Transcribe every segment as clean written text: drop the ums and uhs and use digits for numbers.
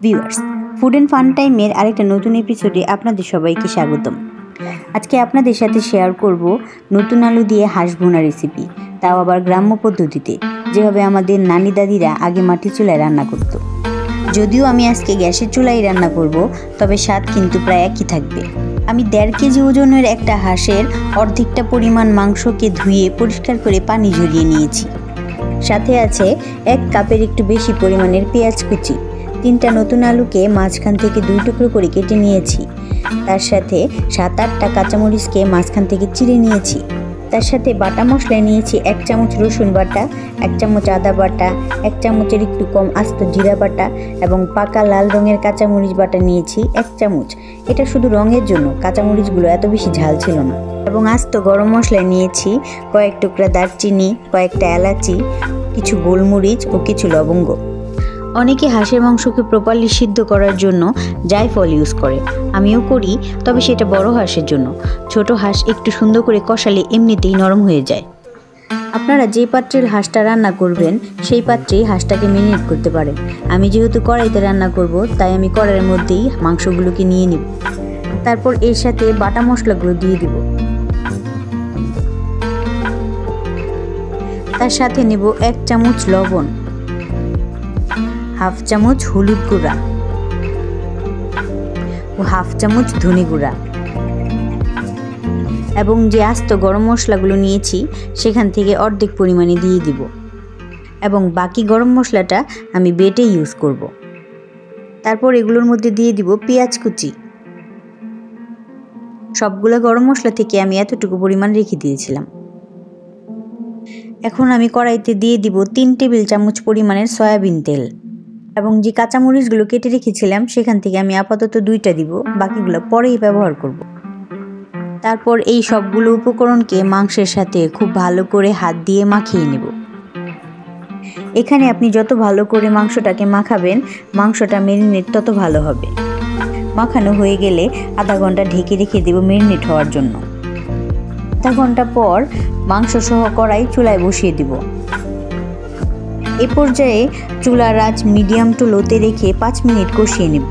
Viewers, food and fun টাইমের আরেকটা নতুন এপিসোডে আপনাদের সবাইকে স্বাগতম। আজকে আপনাদের সাথে শেয়ার করব নতুন আলু দিয়ে হাঁস ভুনা রেসিপি, তাও আবার গ্রাম্য পদ্ধতিতে, যেভাবে আমাদের নানি দাদিরা আগে মাটির চুলায় রান্না করত। যদিও আমি আজকে গ্যাসের চুলায় রান্না করব, তবে স্বাদ কিন্তু প্রায় একই থাকবে। আমি 1.5 কেজি ওজনের একটা হাঁসের অর্ধেকটা পরিমাণ মাংসকে ধুয়ে পরিষ্কার করে পানি ঝরিয়ে নিয়েছি। সাথে আছে 1 কাপের একটু বেশি পরিমাণের পেঁয়াজ কুচি, 3টা নতুন আলুকে মাঝখান থেকে 2 টুকরো করে কেটে নিয়েছি। তার সাথে 7-8টা কাঁচামরিচকে মাঝখান থেকে চিড়ে নিয়েছি। তার সাথে বাটা মশলা নিয়েছি 1 চামচ রসুন বাটা, 1 চামচ আদা বাটা, 1 চামচের একটু কম আস্ত জিরা বাটা এবং পাকা লাল রঙের কাঁচামরিচ বাটা নিয়েছি 1 চামচ। এটা শুধু রঙের জন্য, কাঁচামরিচগুলো এত বেশি ঝাল ছিল না। এবং আস্ত গরম মশলা নিয়েছি কয়েক টুকরা দারচিনি, কয়েকটা এলাচি, কিছু গোলমরিচ ও কিছু লবঙ্গ। অনেকে হাঁসের মাংসকে প্রপারলি সিদ্ধ করার জন্য জায়ফল ইউজ করে, আমিও করি, তবে সেটা বড় হাঁসের জন্য। ছোট হাঁস একটু সুন্দর করে কষালে এমনিতেই নরম হয়ে যায়। আপনারা যে পাত্রের হাঁসটা রান্না করবেন সেই পাত্রেই হাঁসটাকে মেরিনেট করতে পারেন। আমি যেহেতু কড়াইতে রান্না করব, তাই আমি কড়াইয়ের মধ্যেই মাংসগুলোকে নিয়ে নিব। তারপর এর সাথে বাটা মশলাগুলো দিয়ে দিব। তার সাথে নেব 1 চামচ লবণ, 1/2 চামচ হলুদ গুঁড়া ও 1/2 চামচ ধনে গুঁড়া এবং যে আস্ত গরম মশলাগুলো নিয়েছি সেখান থেকে অর্ধেক পরিমাণে দিয়ে দিব। এবং বাকি গরম মশলাটা আমি বেটে ইউজ করব। তারপর এগুলোর মধ্যে দিয়ে দিব পেঁয়াজ কুচি। সবগুলো গরম মশলা থেকে আমি এতটুকু পরিমাণ রেখে দিয়েছিলাম। এখন আমি কড়াইতে দিয়ে দিব 3 টেবিল চামচ পরিমাণের সয়াবিন তেল এবং যে কাঁচামরিচগুলো কেটে রেখেছিলাম সেখান থেকে আমি আপাতত 2টা দিব, বাকিগুলো পরেই ব্যবহার করব। তারপর এই সবগুলো উপকরণকে মাংসের সাথে খুব ভালো করে হাত দিয়ে মাখিয়ে নেব। এখানে আপনি যত ভালো করে মাংসটাকে মাখাবেন, মাংসটা মেরিনেট তত ভালো হবে। মাখানো হয়ে গেলে আধা ঘন্টা ঢেকে রেখে দেব মেরিনেট হওয়ার জন্য। আধা ঘন্টা পর মাংস সহ কড়াই চুলায় বসিয়ে দিব। এ পর্যায়ে চুলার আঁচ মিডিয়াম টু লোতে রেখে 5 মিনিট কষিয়ে নেব।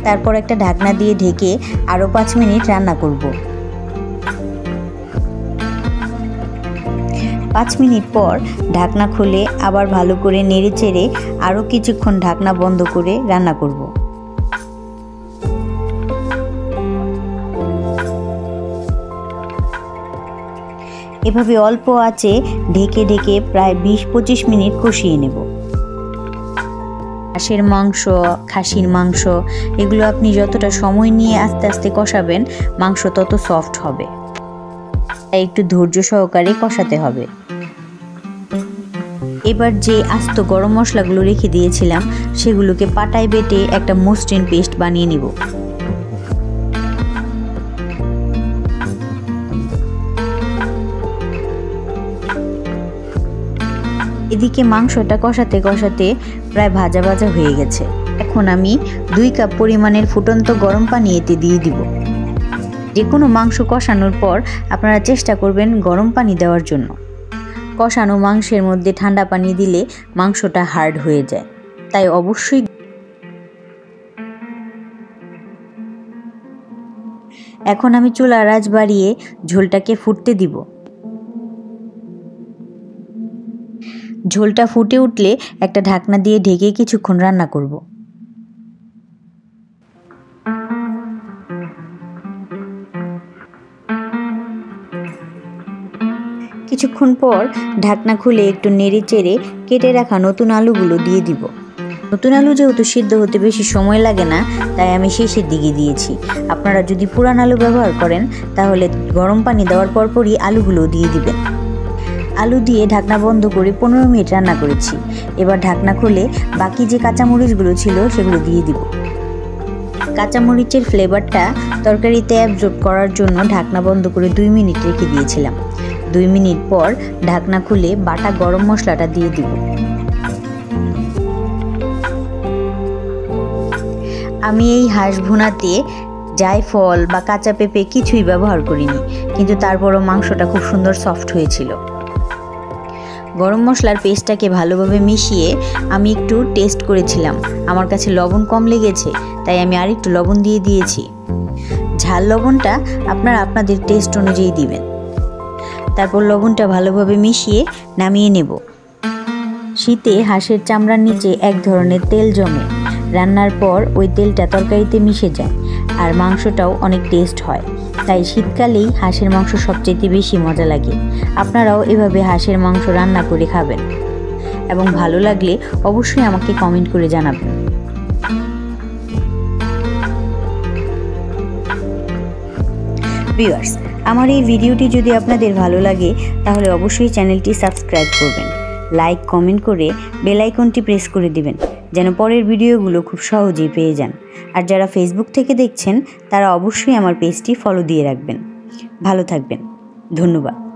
তারপর একটা ঢাকনা দিয়ে ঢেকে আরও 5 মিনিট রান্না করব। 5 মিনিট পর ঢাকনা খুলে আবার ভালো করে নেড়ে চেড়ে আরও কিছুক্ষণ ঢাকনা বন্ধ করে রান্না করব। এভাবে অল্প আঁচে ঢেকে ঢেকে প্রায় 20-25 মিনিট কষিয়ে নেব। হাঁসের মাংস, খাসির মাংস, এগুলো আপনি যতটা সময় নিয়ে আস্তে আস্তে কষাবেন, মাংস তত সফট হবে। তাই একটু ধৈর্য সহকারে কষাতে হবে। এবার যে আস্ত গরম মশলাগুলো রেখে দিয়েছিলাম সেগুলোকে পাটায় বেটে একটা মসৃণ পেস্ট বানিয়ে নিব। এদিকে মাংসটা কষাতে কষাতে প্রায় ভাজা ভাজা হয়ে গেছে। এখন আমি 2 কাপ পরিমাণের ফুটন্ত গরম পানি এতে দিয়ে দিব। যে কোনো মাংস কষানোর পর আপনারা চেষ্টা করবেন গরম পানি দেওয়ার জন্য। কষানো মাংসের মধ্যে ঠান্ডা পানি দিলে মাংসটা হার্ড হয়ে যায়, তাই অবশ্যই। এখন আমি চুলার আঁচ বাড়িয়ে ঝোলটাকে ফুটতে দিব। ঝোলটা ফুটে উঠলে একটা ঢাকনা দিয়ে ঢেকে কিছুক্ষণ রান্না করব। কিছুক্ষণ পর ঢাকনা খুলে একটু নেড়ে চেড়ে কেটে রাখা নতুন আলুগুলো দিয়ে দিব। নতুন আলু যেহেতু সিদ্ধ হতে বেশি সময় লাগে না, তাই আমি শেষের দিকে দিয়েছি। আপনারা যদি পুরান আলু ব্যবহার করেন তাহলে গরম পানি দেওয়ার পরপরই আলুগুলো দিয়ে দিবেন। আলু দিয়ে ঢাকনা বন্ধ করে 15 মিনিট রান্না করেছি। এবার ঢাকনা খুলে বাকি যে কাঁচামরিচগুলো ছিল সেগুলো দিয়ে দিব। কাঁচামরিচের ফ্লেভারটা তরকারিতে অ্যাবজর্ব করার জন্য ঢাকনা বন্ধ করে 2 মিনিট রেখে দিয়েছিলাম। 2 মিনিট পর ঢাকনা খুলে বাটা গরম মশলাটা দিয়ে দিব। আমি এই হাঁস ভুনাতে জায়ফল বা কাঁচা পেঁপে কিছুই ব্যবহার করিনি, কিন্তু তারপরও মাংসটা খুব সুন্দর সফট হয়েছিল। গরম মশলার পেস্টটাকে ভালোভাবে মিশিয়ে আমি একটু টেস্ট করেছিলাম। আমার কাছে লবণ কম লেগেছে, তাই আমি আর একটু লবণ দিয়ে দিয়েছি। ঝাল লবণটা আপনারা আপনাদের টেস্ট অনুযায়ী দিবেন। তারপর লবণটা ভালোভাবে মিশিয়ে নামিয়ে নেব। শীতে হাঁসের চামড়ার নিচে এক ধরনের তেল জমে, রান্নার পর ওই তেলটা তরকারিতে মিশে যায় আর মাংসটাও অনেক টেস্ট হয়। তাই শীতকালেই হাঁসের মাংস সবচেয়ে বেশি মজা লাগে। আপনারাও এভাবে হাঁসের মাংস রান্না করে খাবেন এবং ভালো লাগলে অবশ্যই আমাকে কমেন্ট করে জানাবেন। ভিউয়ার্স, আমার এই ভিডিওটি যদি আপনাদের ভালো লাগে তাহলে অবশ্যই চ্যানেলটি সাবস্ক্রাইব করবেন, লাইক কমেন্ট করে বেল আইকনটি প্রেস করে দিবেন যেন পরের ভিডিওগুলো খুব সহজেই পেয়ে যান। আর যারা ফেসবুক থেকে দেখছেন তারা অবশ্যই আমার পেজটি ফলো দিয়ে রাখবেন। ভালো থাকবেন, ধন্যবাদ।